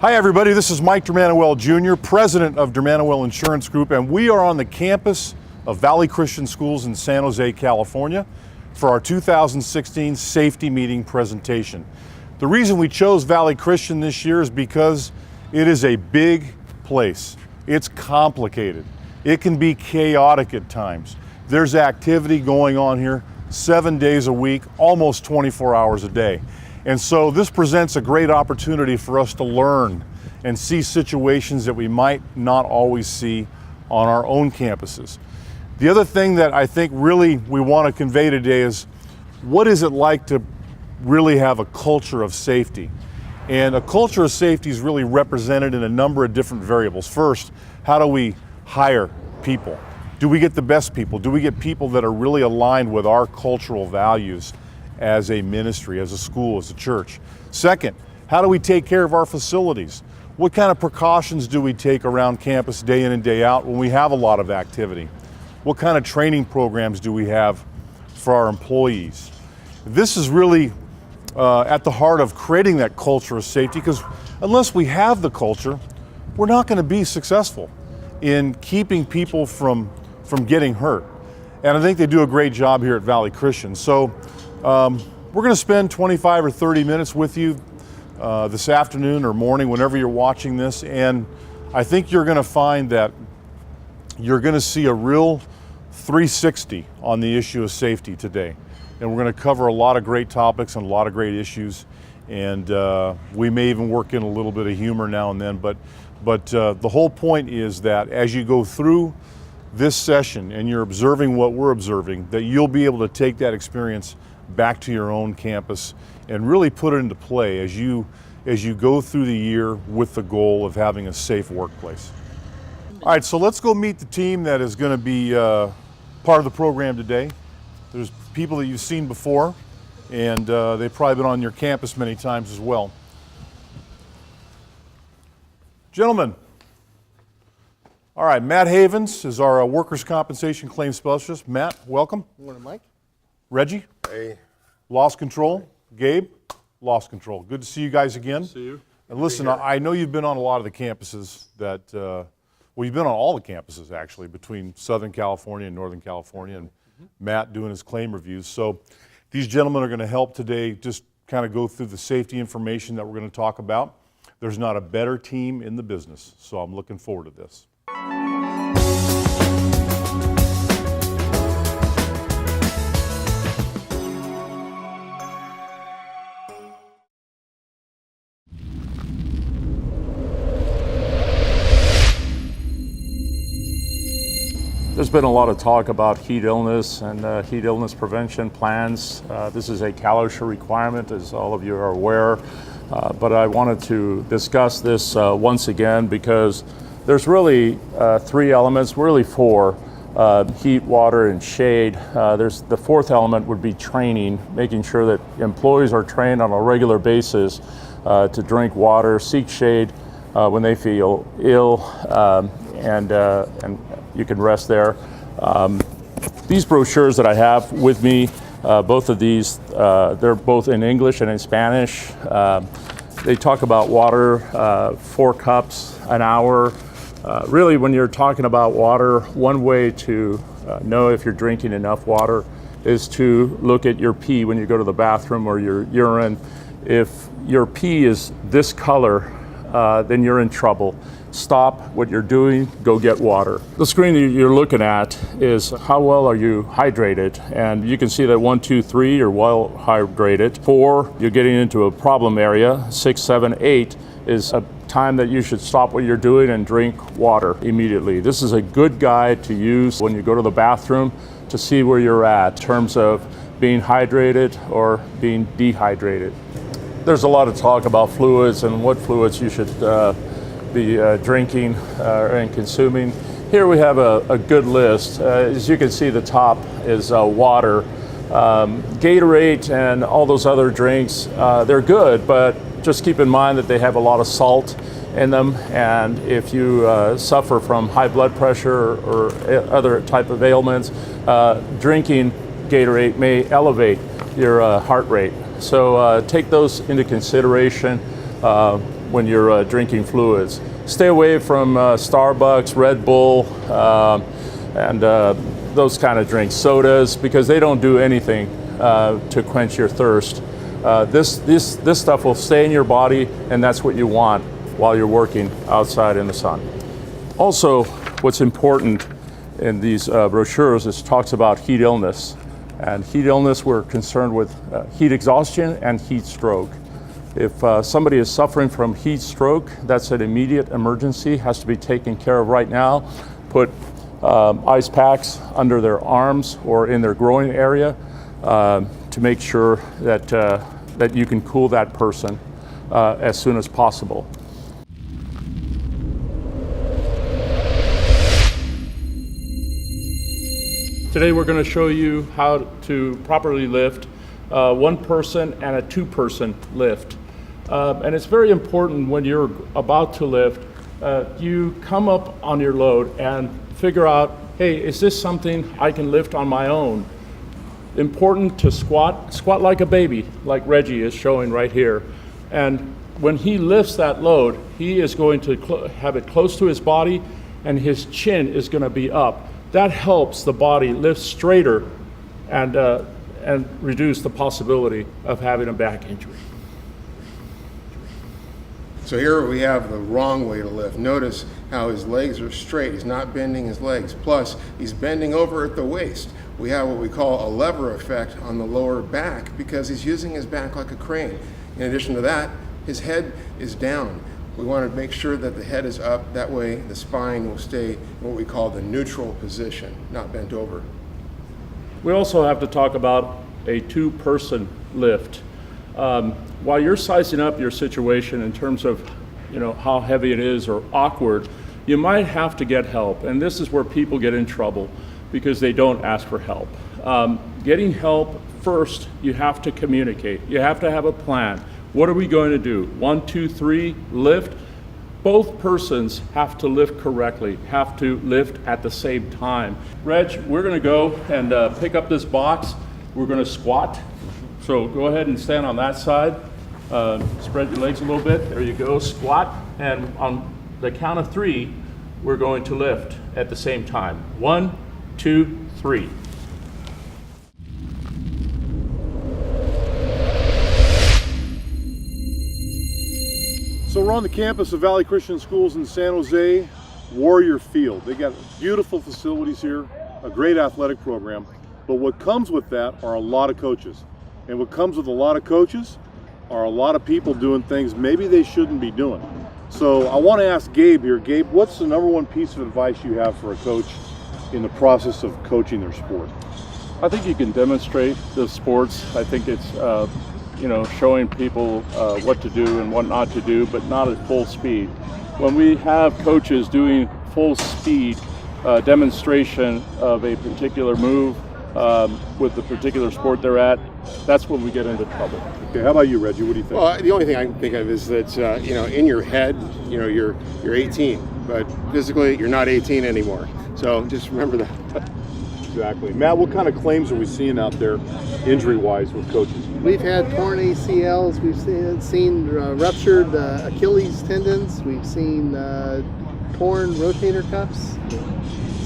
Hi everybody, this is Mike Dermanuel Jr., President of Dermanuel Insurance Group, and we are on the campus of Valley Christian Schools in San Jose, California for our 2016 safety meeting presentation. The reason we chose Valley Christian this year is because it is a big place. It's complicated. It can be chaotic at times. There's activity going on here 7 days a week, almost 24 hours a day. And so this presents a great opportunity for us to learn and see situations that we might not always see on our own campuses. The other thing that I think really we want to convey today is what is it like to really have a culture of safety? And a culture of safety is really represented in a number of different variables. First, how do we hire people? Do we get the best people? Do we get people that are really aligned with our cultural values as a ministry, as a school, as a church? Second, how do we take care of our facilities? What kind of precautions do we take around campus day in and day out when we have a lot of activity? What kind of training programs do we have for our employees? This is really at the heart of creating that culture of safety, because unless we have the culture, we're not going to be successful in keeping people from getting hurt. And I think they do a great job here at Valley Christian. So we're going to spend 25 or 30 minutes with you this afternoon or morning, whenever you're watching this, and I think you're going to find that you're going to see a real 360 on the issue of safety today. And we're going to cover a lot of great topics and a lot of great issues, and we may even work in a little bit of humor now and then, but the whole point is that as you go through this session and you're observing what we're observing, that you'll be able to take that experience back to your own campus and really put it into play as you go through the year with the goal of having a safe workplace. All right, so let's go meet the team that is going to be part of the program today. There's people that you've seen before, and they've probably been on your campus many times as well. Gentlemen, all right, Matt Havens is our workers' compensation claims specialist. Matt, welcome. Good morning, Mike. Reggie? Hey. Loss control. Gabe? Loss control. Good to see you guys again. See you. And listen, I know you've been on a lot of the campuses that, well, you've been on all the campuses actually, between Southern California and Northern California, and Matt doing his claim reviews. So these gentlemen are going to help today just kind of go through the safety information that we're going to talk about. There's not a better team in the business, so I'm looking forward to this. There's been a lot of talk about heat illness and heat illness prevention plans. This is a CalOSHA requirement, as all of you are aware, but I wanted to discuss this once again because there's really three elements, really four: heat, water, and shade. There's the fourth element would be training, making sure that employees are trained on a regular basis to drink water, seek shade when they feel ill, and you can rest there. These brochures that I have with me, both of these, they're both in English and in Spanish. They talk about water, 4 cups an hour. Really, when you're talking about water, one way to know if you're drinking enough water is to look at your pee when you go to the bathroom, or your urine. If your pee is this color, then you're in trouble. Stop what you're doing, go get water. The screen that you're looking at is how well are you hydrated, and you can see that 1, 2, 3, you're well hydrated. 4, you're getting into a problem area. 6, 7, 8 is a time that you should stop what you're doing and drink water immediately. This is a good guide to use when you go to the bathroom to see where you're at in terms of being hydrated or being dehydrated. There's a lot of talk about fluids and what fluids you should be drinking and consuming. Here we have a good list. As you can see, the top is water. Gatorade and all those other drinks, they're good, but just keep in mind that they have a lot of salt in them, and if you suffer from high blood pressure or other type of ailments, drinking Gatorade may elevate your heart rate. So take those into consideration. when you're drinking fluids. Stay away from Starbucks, Red Bull, and those kind of drinks, sodas, because they don't do anything to quench your thirst. This stuff will stay in your body, and that's what you want while you're working outside in the sun. Also, what's important in these brochures is talks about heat illness. And heat illness, we're concerned with heat exhaustion and heat stroke. If somebody is suffering from heat stroke, that's an immediate emergency, has to be taken care of right now. Put ice packs under their arms or in their groin area to make sure that you can cool that person as soon as possible. Today we're going to show you how to properly lift one person and a two-person lift. And it's very important when you're about to lift, you come up on your load and figure out, hey, is this something I can lift on my own? Important to squat like a baby, like Reggie is showing right here. And when he lifts that load, he is going to have it close to his body, and his chin is going to be up. That helps the body lift straighter and reduce the possibility of having a back injury. So here we have the wrong way to lift. Notice how his legs are straight. He's not bending his legs. Plus, he's bending over at the waist. We have what we call a lever effect on the lower back because he's using his back like a crane. In addition to that, his head is down. We want to make sure that the head is up. That way the spine will stay in what we call the neutral position, not bent over. We also have to talk about a two-person lift. While you're sizing up your situation in terms of how heavy it is or awkward, you might have to get help. And this is where people get in trouble because they don't ask for help. Getting help, first, you have to communicate. You have to have a plan. What are we going to do? 1, 2, 3, lift. Both persons have to lift correctly, have to lift at the same time. Reg, we're going to go and pick up this box. We're going to squat. So go ahead and stand on that side. Spread your legs a little bit. There you go. Squat. And on the count of 3, we're going to lift at the same time. 1, 2, 3. So we're on the campus of Valley Christian Schools in San Jose, Warrior Field. They got beautiful facilities here, a great athletic program, but what comes with that are a lot of coaches. And what comes with a lot of coaches are a lot of people doing things maybe they shouldn't be doing. So I want to ask Gabe here. Gabe, what's the number one piece of advice you have for a coach in the process of coaching their sport? I think you can demonstrate the sports. I think it's showing people what to do and what not to do, but not at full speed. When we have coaches doing full speed demonstration of a particular move with the particular sport they're at, that's when we get into trouble. Okay, how about you, Reggie? What do you think? Well, the only thing I can think of is that in your head, you're 18, but physically you're not 18 anymore. So just remember that. Exactly. Matt, what kind of claims are we seeing out there injury-wise with coaches? We've had torn ACLs, we've seen ruptured Achilles tendons, we've seen torn rotator cuffs.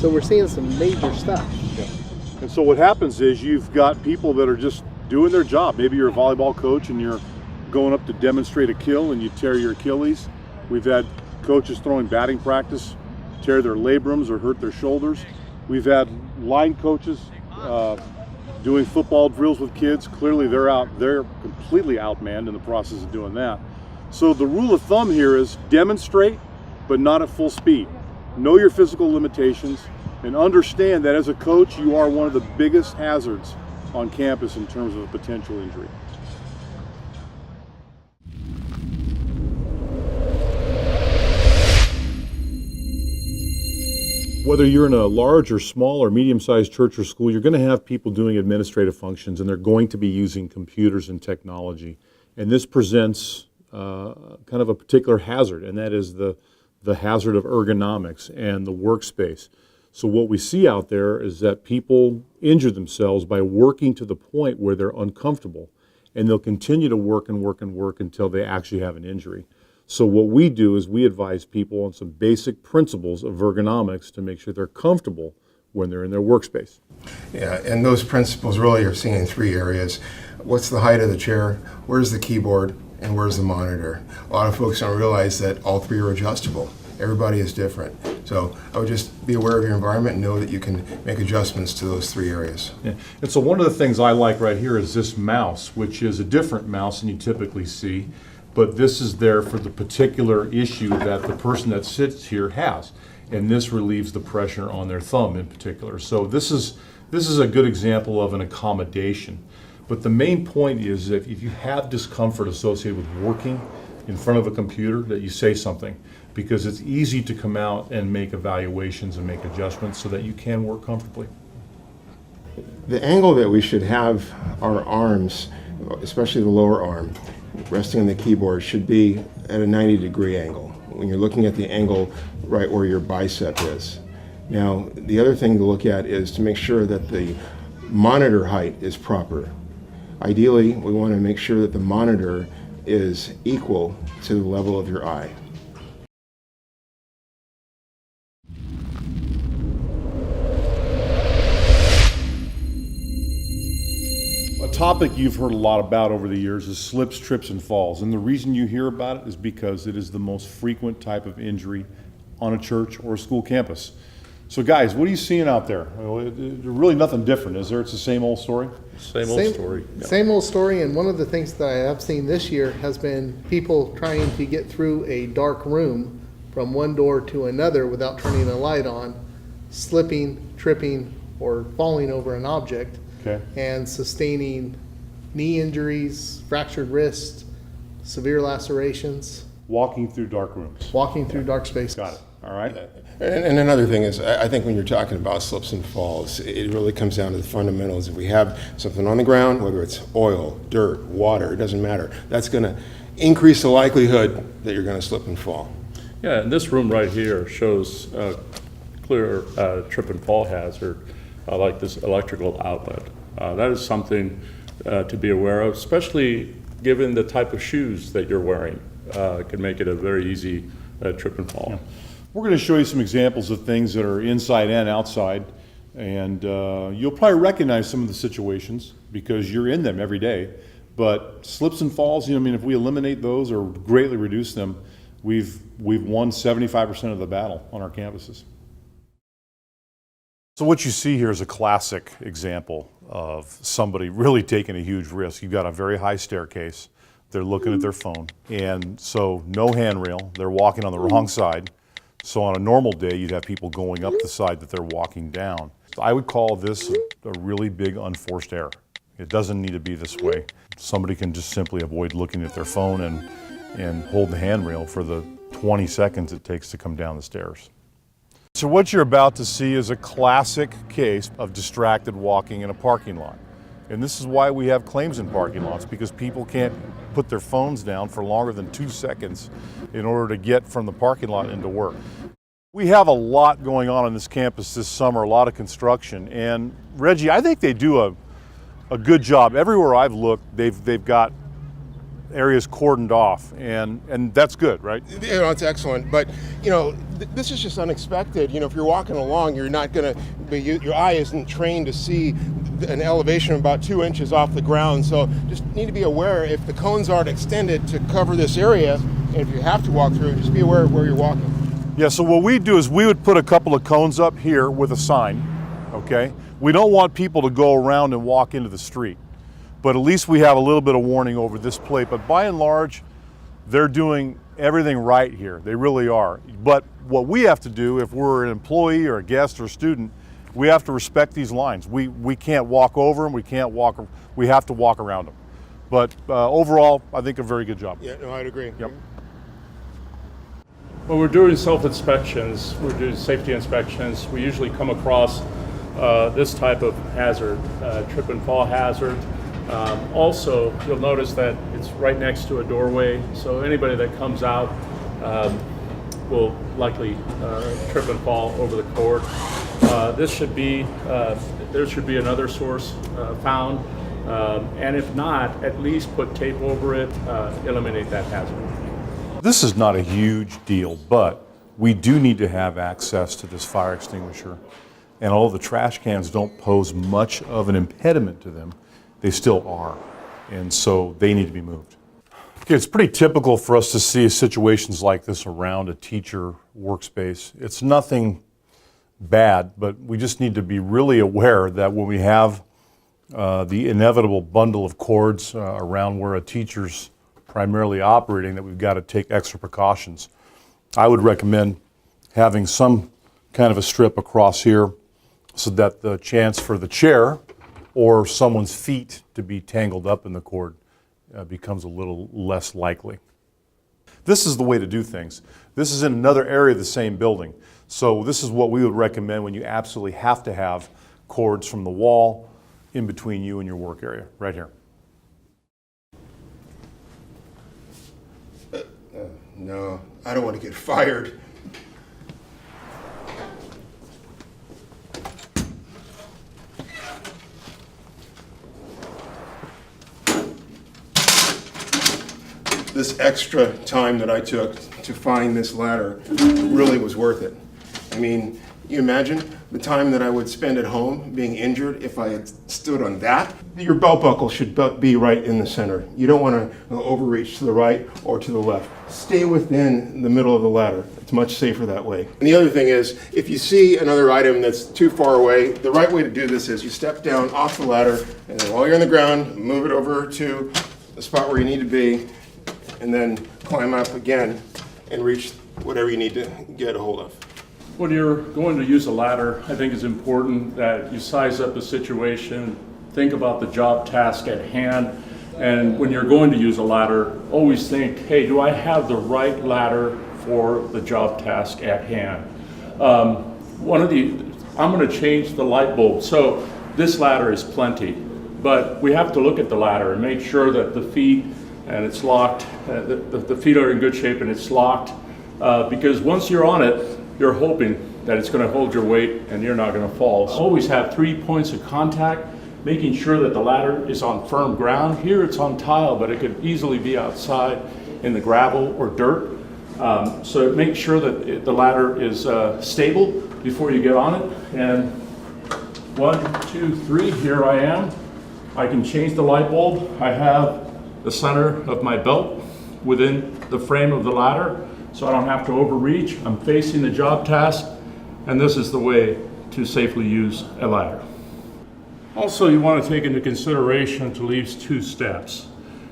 So we're seeing some major stuff. Yeah. And so what happens is you've got people that are just doing their job. Maybe you're a volleyball coach and you're going up to demonstrate a kill and you tear your Achilles. We've had coaches throwing batting practice, tear their labrums or hurt their shoulders. We've had line coaches doing football drills with kids. Clearly they're completely outmanned in the process of doing that. So the rule of thumb here is demonstrate, but not at full speed. Know your physical limitations and understand that as a coach, you are one of the biggest hazards on campus in terms of a potential injury. Whether you're in a large or small or medium-sized church or school, you're going to have people doing administrative functions, and they're going to be using computers and technology. And this presents kind of a particular hazard, and that is the hazard of ergonomics and the workspace. So what we see out there is that people injure themselves by working to the point where they're uncomfortable, and they'll continue to work and work and work until they actually have an injury. So what we do is we advise people on some basic principles of ergonomics to make sure they're comfortable when they're in their workspace. Yeah, and those principles really are seen in three areas. What's the height of the chair? Where's the keyboard? And where's the monitor? A lot of folks don't realize that all three are adjustable. Everybody is different. So I would just be aware of your environment and know that you can make adjustments to those three areas. Yeah. And so one of the things I like right here is this mouse, which is a different mouse than you typically see, but this is there for the particular issue that the person that sits here has. And this relieves the pressure on their thumb in particular. So this is a good example of an accommodation. But the main point is that if you have discomfort associated with working in front of a computer, that you say something, because it's easy to come out and make evaluations and make adjustments so that you can work comfortably. The angle that we should have our arms, especially the lower arm, resting on the keyboard, should be at a 90-degree angle when you're looking at the angle right where your bicep is. Now, the other thing to look at is to make sure that the monitor height is proper. Ideally, we want to make sure that the monitor is equal to the level of your eye. A topic you've heard a lot about over the years is slips, trips, and falls. And the reason you hear about it is because it is the most frequent type of injury on a church or a school campus. So guys, what are you seeing out there? Well, really nothing different, is there? It's the same old story? Same old story. Yeah. Same old story, and one of the things that I have seen this year has been people trying to get through a dark room from one door to another without turning a light on, slipping, tripping, or falling over an object, Okay. and sustaining knee injuries, fractured wrist, severe lacerations, Walking through dark rooms. walking through dark spaces. Got it. All right. And another thing is, I think when you're talking about slips and falls, it really comes down to the fundamentals. If we have something on the ground, whether it's oil, dirt, water, it doesn't matter, that's going to increase the likelihood that you're going to slip and fall. Yeah, and this room right here shows clear trip and fall hazard, like this electrical outlet. That is something to be aware of, especially given the type of shoes that you're wearing. It can make it a very easy trip and fall. Yeah. We're going to show you some examples of things that are inside and outside, and you'll probably recognize some of the situations because you're in them every day. But slips and falls, I mean, if we eliminate those or greatly reduce them, we've won 75% of the battle on our campuses. So what you see here is a classic example of somebody really taking a huge risk. You've got a very high staircase. They're looking at their phone, and so no handrail. They're walking on the wrong side. So on a normal day, you'd have people going up the side that they're walking down. I would call this a really big unforced error. It doesn't need to be this way. Somebody can just simply avoid looking at their phone and hold the handrail for the 20 seconds it takes to come down the stairs. So what you're about to see is a classic case of distracted walking in a parking lot. And this is why we have claims in parking lots, because people can't put their phones down for longer than 2 seconds in order to get from the parking lot into work. We have a lot going on this campus this summer, a lot of construction. And Reggie, I think they do a good job. Everywhere I've looked, they've got areas cordoned off, and that's good, right? You know, it's excellent, but you know, this is just unexpected. You know, if you're walking along, you're not going to, your eye isn't trained to see an elevation of about 2 inches off the ground. So just need to be aware if the cones aren't extended to cover this area, and if you have to walk through, just be aware of where you're walking. Yeah, so what we do is we would put a couple of cones up here with a sign, okay? We don't want people to go around and walk into the street, but at least we have a little bit of warning over this plate. But by and large, they're doing everything right here. They really are. But what we have to do, if we're an employee or a guest or a student, we have to respect these lines. We can't walk over them, we have to walk around them. But overall, I think a very good job. Yeah, no, I'd agree. Yep. When we're doing self-inspections, we're doing safety inspections, we usually come across this type of hazard, trip and fall hazard. Also, you'll notice that it's right next to a doorway, so anybody that comes out will likely trip and fall over the cord. There should be another source found, and if not, at least put tape over it, eliminate that hazard. This is not a huge deal, but we do need to have access to this fire extinguisher. And although the trash cans don't pose much of an impediment to them, they still are. And so they need to be moved. Okay, it's pretty typical for us to see situations like this around a teacher workspace. It's nothing bad, but we just need to be really aware that when we have the inevitable bundle of cords around where a teacher's primarily operating, that we've got to take extra precautions. I would recommend having some kind of a strip across here so that the chance for the chair or someone's feet to be tangled up in the cord becomes a little less likely. This is the way to do things. This is in another area of the same building. So this is what we would recommend when you absolutely have to have cords from the wall in between you and your work area, right here. No, I don't want to get fired. This extra time that I took to find this ladder really was worth it. I mean, you imagine the time that I would spend at home being injured if I had stood on that? Your belt buckle should be right in the center. You don't want to overreach to the right or to the left. Stay within the middle of the ladder. It's much safer that way. And the other thing is, if you see another item that's too far away, the right way to do this is you step down off the ladder, and then while you're on the ground, move it over to the spot where you need to be, and then climb up again and reach whatever you need to get a hold of. When you're going to use a ladder, I think it's important that you size up the situation, think about the job task at hand, and when you're going to use a ladder, always think, hey, do I have the right ladder for the job task at hand? I'm going to change the light bulb. So this ladder is plenty, but we have to look at the ladder and make sure that the feet and it's locked, the feet are in good shape and it's locked, because once you're on it, you're hoping that it's going to hold your weight and you're not going to fall. Always have 3 points of contact, making sure that the ladder is on firm ground. Here it's on tile, but it could easily be outside in the gravel or dirt. So make sure that the ladder is stable before you get on it. And 1, 2, 3, here I am. I can change the light bulb. I have the center of my belt within the frame of the ladder, so I don't have to overreach. I'm facing the job task, and this is the way to safely use a ladder. Also, you want to take into consideration at least 2 steps.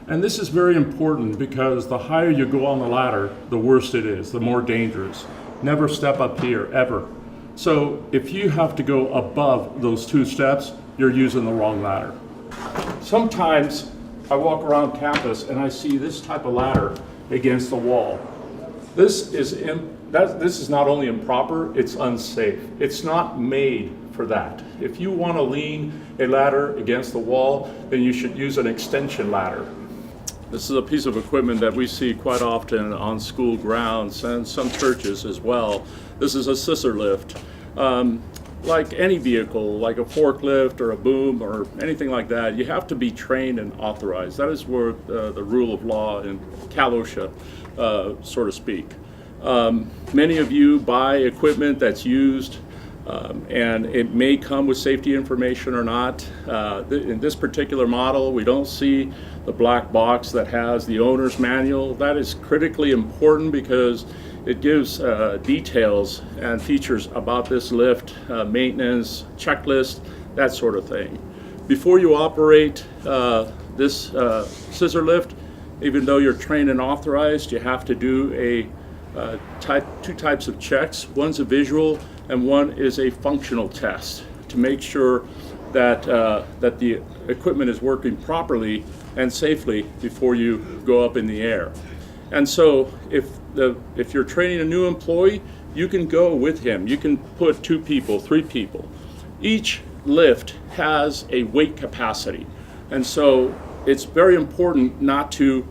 And this is very important because the higher you go on the ladder, the worse it is, the more dangerous. Never step up here, ever. So if you have to go above those 2 steps, you're using the wrong ladder. Sometimes I walk around campus and I see this type of ladder against the wall. This is not only improper, it's unsafe. It's not made for that. If you want to lean a ladder against the wall, then you should use an extension ladder. This is a piece of equipment that we see quite often on school grounds and some churches as well. This is a scissor lift. Like any vehicle, like a forklift or a boom or anything like that, you have to be trained and authorized. That is where the rule of law in Cal OSHA, so to speak. Many of you buy equipment that's used, and it may come with safety information or not. In this particular model, we don't see the black box that has the owner's manual. That is critically important because it gives details and features about this lift, maintenance, checklist, that sort of thing. Before you operate this scissor lift, even though you're trained and authorized, you have to do two types of checks. One's a visual and one is a functional test to make sure that the equipment is working properly and safely before you go up in the air. And so if you're training a new employee, you can go with him. You can put 2 people, 3 people. Each lift has a weight capacity. And so it's very important not to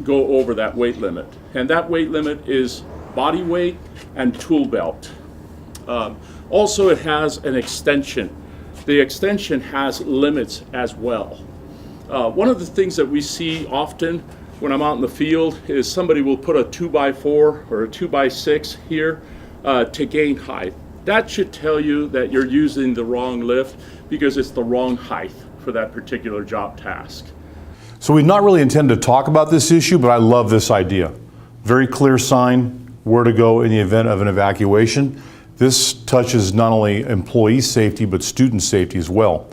go over that weight limit. And that weight limit is body weight and tool belt. Also, it has an extension. The extension has limits as well. One of the things that we see often when I'm out in the field is somebody will put a 2x4 or a 2x6 here to gain height. That should tell you that you're using the wrong lift because it's the wrong height for that particular job task. So we've not really intended to talk about this issue, but I love this idea. Very clear sign where to go in the event of an evacuation. This touches not only employee safety, but student safety as well.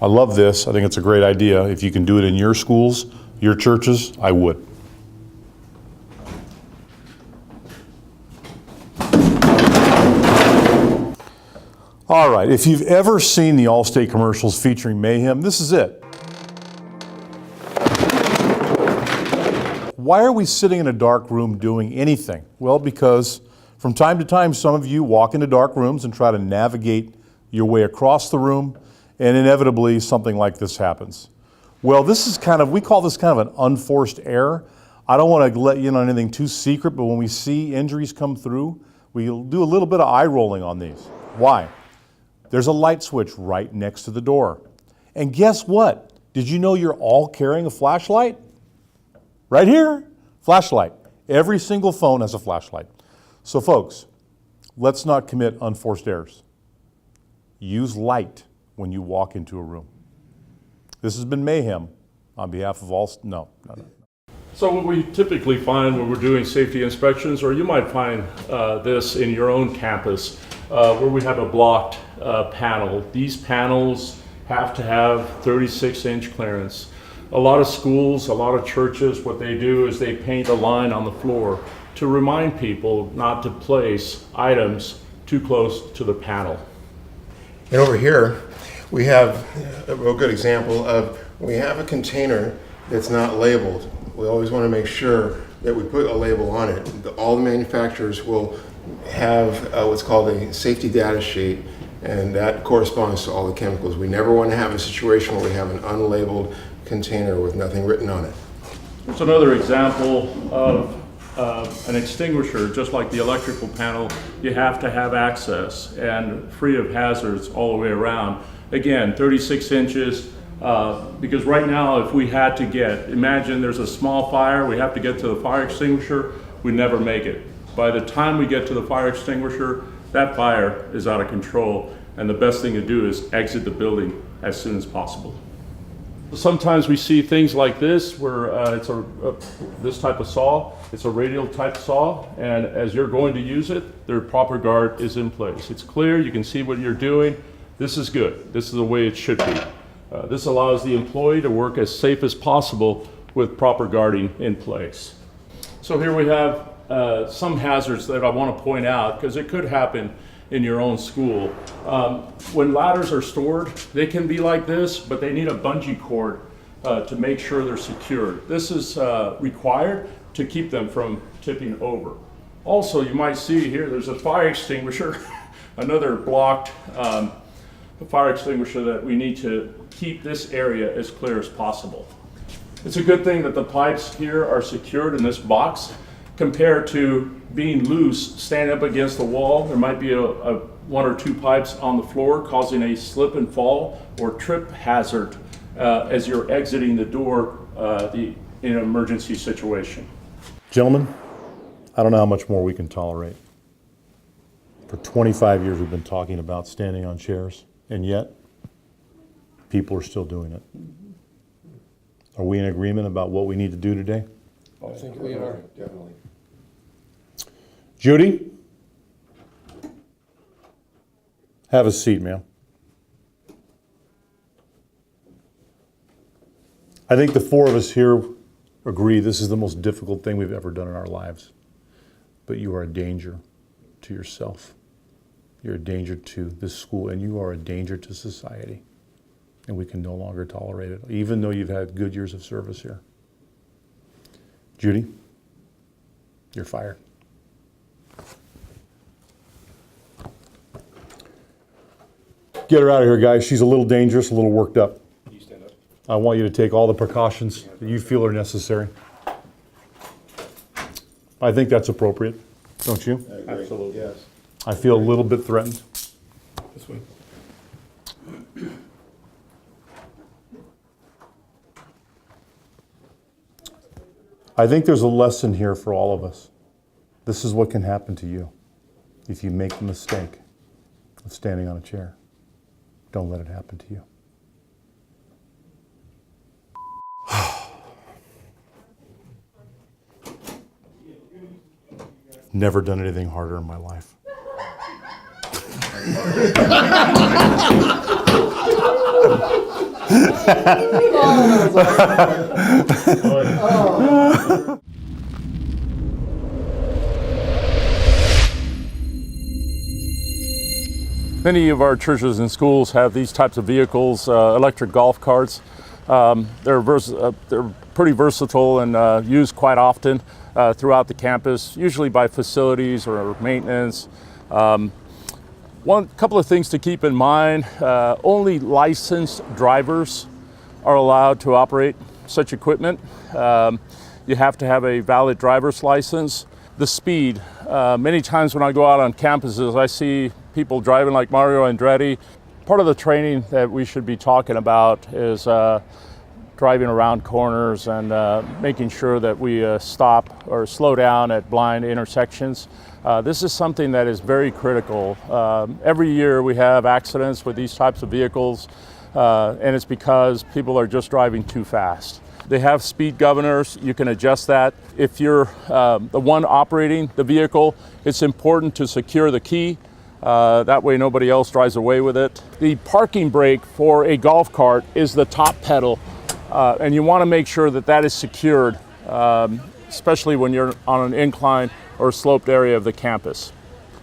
I love this. I think it's a great idea. If you can do it in your schools, your churches, I would. All right, if you've ever seen the Allstate commercials featuring mayhem, this is it. Why are we sitting in a dark room doing anything? Well, because from time to time, some of you walk into dark rooms and try to navigate your way across the room, and inevitably something like this happens. Well, this is we call this kind of an unforced error. I don't want to let you in on anything too secret, but when we see injuries come through, we'll do a little bit of eye rolling on these. Why? There's a light switch right next to the door. And guess what? Did you know you're all carrying a flashlight? Right here, flashlight. Every single phone has a flashlight. So folks, let's not commit unforced errors. Use light when you walk into a room. This has been Mayhem on behalf of all, no. So what we typically find when we're doing safety inspections, or you might find this in your own campus, where we have a blocked panel. These panels have to have 36-inch clearance. A lot of schools, a lot of churches, what they do is they paint a line on the floor to remind people not to place items too close to the panel. And over here, we have a real good example of we have a container that's not labeled. We always want to make sure that we put a label on it. All the manufacturers will have what's called a safety data sheet, and that corresponds to all the chemicals. We never want to have a situation where we have an unlabeled container with nothing written on it. It's another example of an extinguisher. Just like the electrical panel, you have to have access and free of hazards all the way around. Again, 36 inches, because right now if we had to imagine there's a small fire, we have to get to the fire extinguisher, we never make it. By the time we get to the fire extinguisher, that fire is out of control, and the best thing to do is exit the building as soon as possible. Sometimes we see things like this where it's this type of saw. It's a radial type saw, and as you're going to use it, the proper guard is in place. It's clear, you can see what you're doing. This is good. This is the way it should be. This allows the employee to work as safe as possible with proper guarding in place. So here we have some hazards that I want to point out because it could happen in your own school. When ladders are stored, they can be like this, but they need a bungee cord to make sure they're secured. This is required to keep them from tipping over. Also, you might see here, there's a fire extinguisher, another blocked fire extinguisher that we need to keep this area as clear as possible. It's a good thing that the pipes here are secured in this box compared to being loose, standing up against the wall. There might be one or two pipes on the floor causing a slip and fall or trip hazard as you're exiting the door in an emergency situation. Gentlemen, I don't know how much more we can tolerate. For 25 years we've been talking about standing on chairs, and yet people are still doing it. Are we in agreement about what we need to do today? I think we are. Definitely. Judy? Have a seat, ma'am. I think the four of us here agree this is the most difficult thing we've ever done in our lives. But you are a danger to yourself. You're a danger to this school, and you are a danger to society. And we can no longer tolerate it, even though you've had good years of service here. Judy, you're fired. Get her out of here, guys. She's a little dangerous, a little worked up. You stand up. I want you to take all the precautions that you feel are necessary. I think that's appropriate, don't you? I agree. Absolutely. Yes. I feel a little bit threatened. This way. I think there's a lesson here for all of us. This is what can happen to you if you make the mistake of standing on a chair. Don't let it happen to you. Never done anything harder in my life. Many of our churches and schools have these types of vehicles, electric golf carts. They're pretty versatile and used quite often throughout the campus, usually by facilities or maintenance. One couple of things to keep in mind, only licensed drivers are allowed to operate such equipment. You have to have a valid driver's license. The speed, many times when I go out on campuses, I see people driving like Mario Andretti. Part of the training that we should be talking about is driving around corners and making sure that we stop or slow down at blind intersections. This is something that is very critical. Every year we have accidents with these types of vehicles, and it's because people are just driving too fast. They have speed governors. You can adjust that. If you're the one operating the vehicle, it's important to secure the key. That way nobody else drives away with it. The parking brake for a golf cart is the top pedal, and you want to make sure that that is secured, especially when you're on an incline or sloped area of the campus.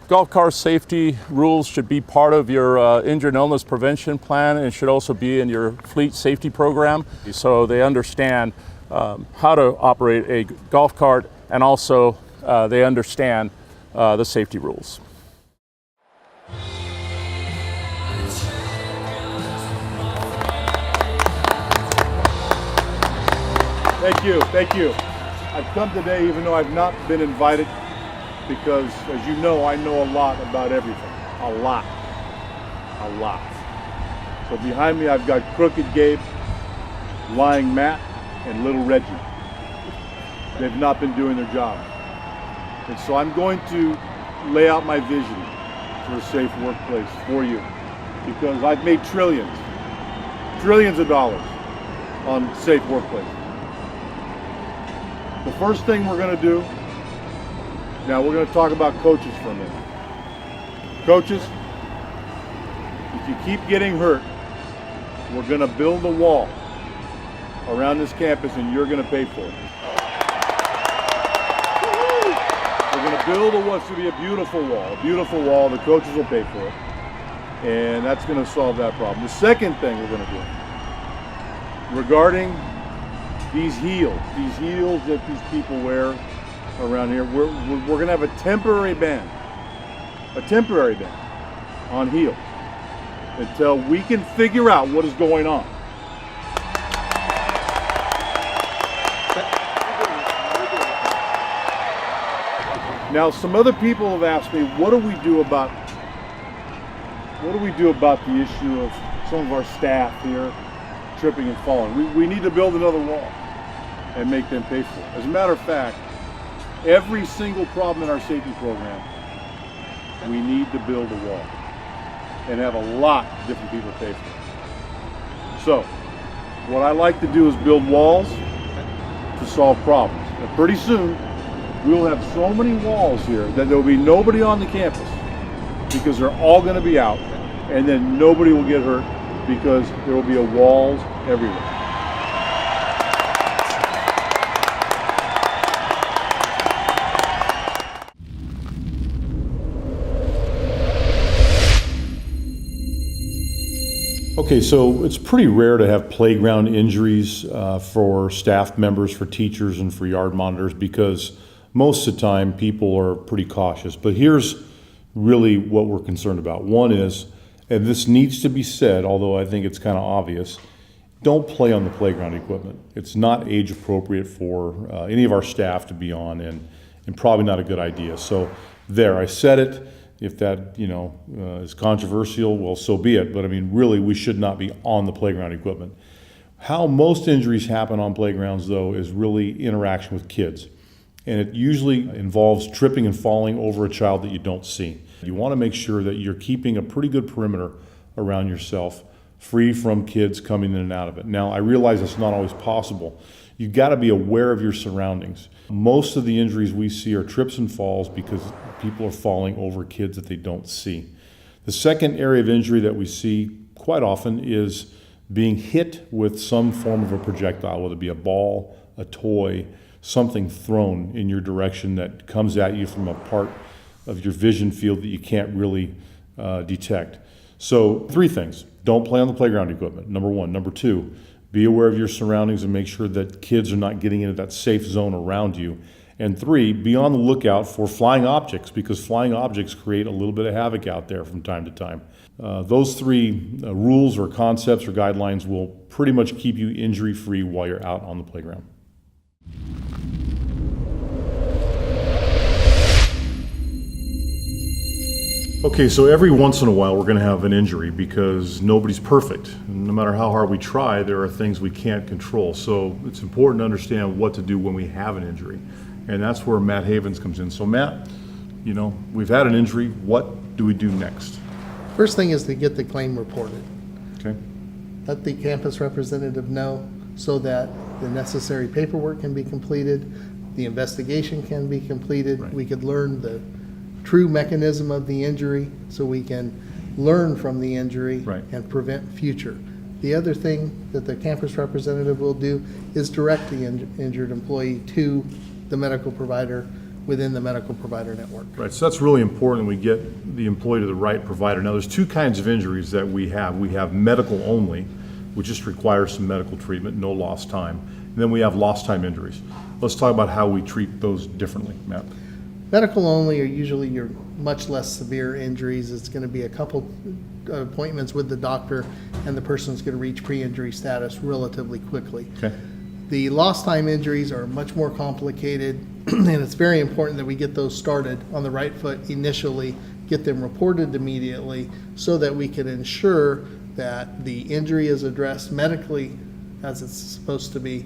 Golf cart safety rules should be part of your injury and illness prevention plan, and should also be in your fleet safety program, so they understand how to operate a golf cart, and also they understand the safety rules. Thank you, thank you. I've come today even though I've not been invited, because as you know, I know a lot about everything. A lot. So behind me I've got Crooked Gabe, Lying Matt, and Little Reggie. They've not been doing their job. And so I'm going to lay out my vision for a safe workplace for you, because I've made trillions of dollars on safe workplaces. The first thing we're going to do, now we're going to talk about coaches for a minute. Coaches, if you keep getting hurt, we're going to build a wall around this campus and you're going to pay for it. We're going to build what's going to be a beautiful wall. The coaches will pay for it. And that's going to solve that problem. The second thing we're going to do, regarding these heels that these people wear around here, we're going to have a temporary ban on heels until we can figure out what is going on. Now, some other people have asked me, what do we do about the issue of some of our staff here tripping and falling? We need to build another wall and make them pay for it. As a matter of fact, every single problem in our safety program, we need to build a wall and have a lot of different people pay for it. So, what I like to do is build walls to solve problems. And pretty soon, we'll have so many walls here that there will be nobody on the campus, because they're all going to be out, and then nobody will get hurt because there will be walls everywhere. Okay, so it's pretty rare to have playground injuries for staff members, for teachers, and for yard monitors, because most of the time people are pretty cautious. But here's really what we're concerned about. One is, and this needs to be said, although I think it's kind of obvious, don't play on the playground equipment. It's not age appropriate for any of our staff to be on, and probably not a good idea. So there, I said it. If that, is controversial, well, so be it. But I mean, really, we should not be on the playground equipment. How most injuries happen on playgrounds, though, is really interaction with kids. And it usually involves tripping and falling over a child that you don't see. You want to make sure that you're keeping a pretty good perimeter around yourself, free from kids coming in and out of it. Now, I realize it's not always possible. You've got to be aware of your surroundings. Most of the injuries we see are trips and falls because people are falling over kids that they don't see. The second area of injury that we see quite often is being hit with some form of a projectile, whether it be a ball, a toy, something thrown in your direction that comes at you from a part of your vision field that you can't really detect. So 3 things. Don't play on the playground equipment, number 1. Number 2, be aware of your surroundings and make sure that kids are not getting into that safe zone around you. And 3, be on the lookout for flying objects, because flying objects create a little bit of havoc out there from time to time. Those 3 rules or concepts or guidelines will pretty much keep you injury-free while you're out on the playground. Okay, so every once in a while we're going to have an injury because nobody's perfect. No matter how hard we try, there are things we can't control. So it's important to understand what to do when we have an injury. And that's where Matt Havens comes in. So Matt, we've had an injury. What do we do next? First thing is to get the claim reported. Okay. Let the campus representative know so that the necessary paperwork can be completed, the investigation can be completed. Right. We could learn the true mechanism of the injury so we can learn from the injury Right. and prevent future. The other thing that the campus representative will do is direct the injured employee to the medical provider within the medical provider network. Right, so that's really important we get the employee to the right provider. Now there's 2 kinds of injuries that we have. We have medical only, which just requires some medical treatment, no lost time. And then we have lost time injuries. Let's talk about how we treat those differently, Matt. Medical only are usually your much less severe injuries. It's going to be a couple appointments with the doctor and the person's going to reach pre-injury status relatively quickly. Okay. The lost time injuries are much more complicated and it's very important that we get those started on the right foot initially, get them reported immediately so that we can ensure that the injury is addressed medically as it's supposed to be,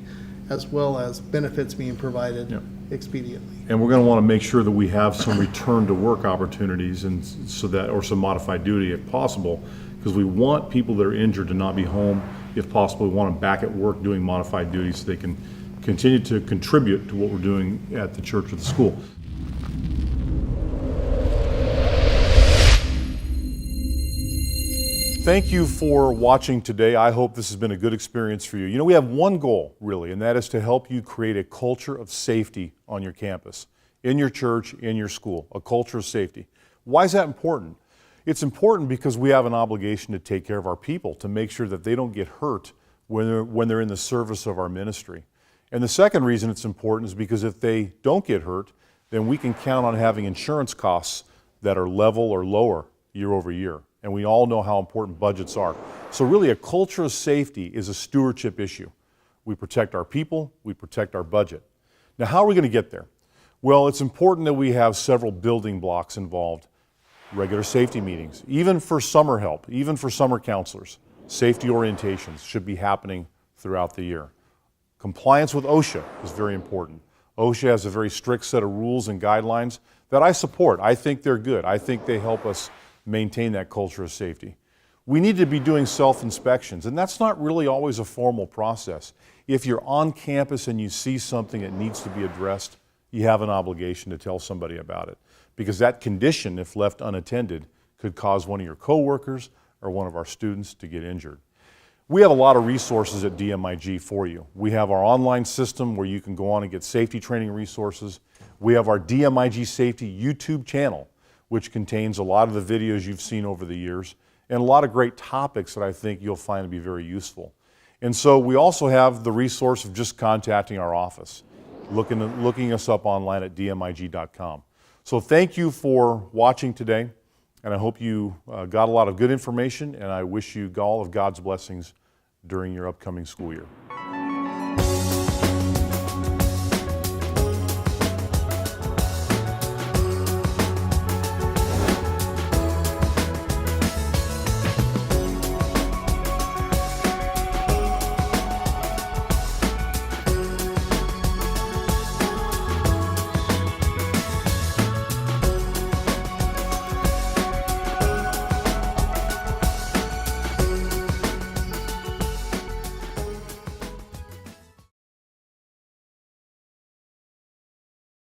as well as benefits being provided expediently. And we're going to want to make sure that we have some return to work opportunities and so that, or some modified duty if possible, because we want people that are injured to not be home. If possible, we want them back at work doing modified duty so they can continue to contribute to what we're doing at the church or the school. Thank you for watching today. I hope this has been a good experience for you. We have one goal, really, and that is to help you create a culture of safety on your campus, in your church, in your school, a culture of safety. Why is that important? It's important because we have an obligation to take care of our people, to make sure that they don't get hurt when they're in the service of our ministry. And the second reason it's important is because if they don't get hurt, then we can count on having insurance costs that are level or lower year over year. And we all know how important budgets are. So really a culture of safety is a stewardship issue. We protect our people, we protect our budget. Now how are we going to get there? Well, it's important that we have several building blocks involved. Regular safety meetings, even for summer help, even for summer counselors. Safety orientations should be happening throughout the year. Compliance with OSHA is very important. OSHA has a very strict set of rules and guidelines that I support. I think they're good. I think they help us maintain that culture of safety. We need to be doing self-inspections, and that's not really always a formal process. If you're on campus and you see something that needs to be addressed, you have an obligation to tell somebody about it, because that condition, if left unattended, could cause one of your coworkers or one of our students to get injured. We have a lot of resources at Dmig for you. We have our online system where you can go on and get safety training resources. We have our Dmig Safety YouTube channel, which contains a lot of the videos you've seen over the years and a lot of great topics that I think you'll find to be very useful. And so we also have the resource of just contacting our office, looking us up online at dmig.com. So thank you for watching today, and I hope you got a lot of good information, and I wish you all of God's blessings during your upcoming school year.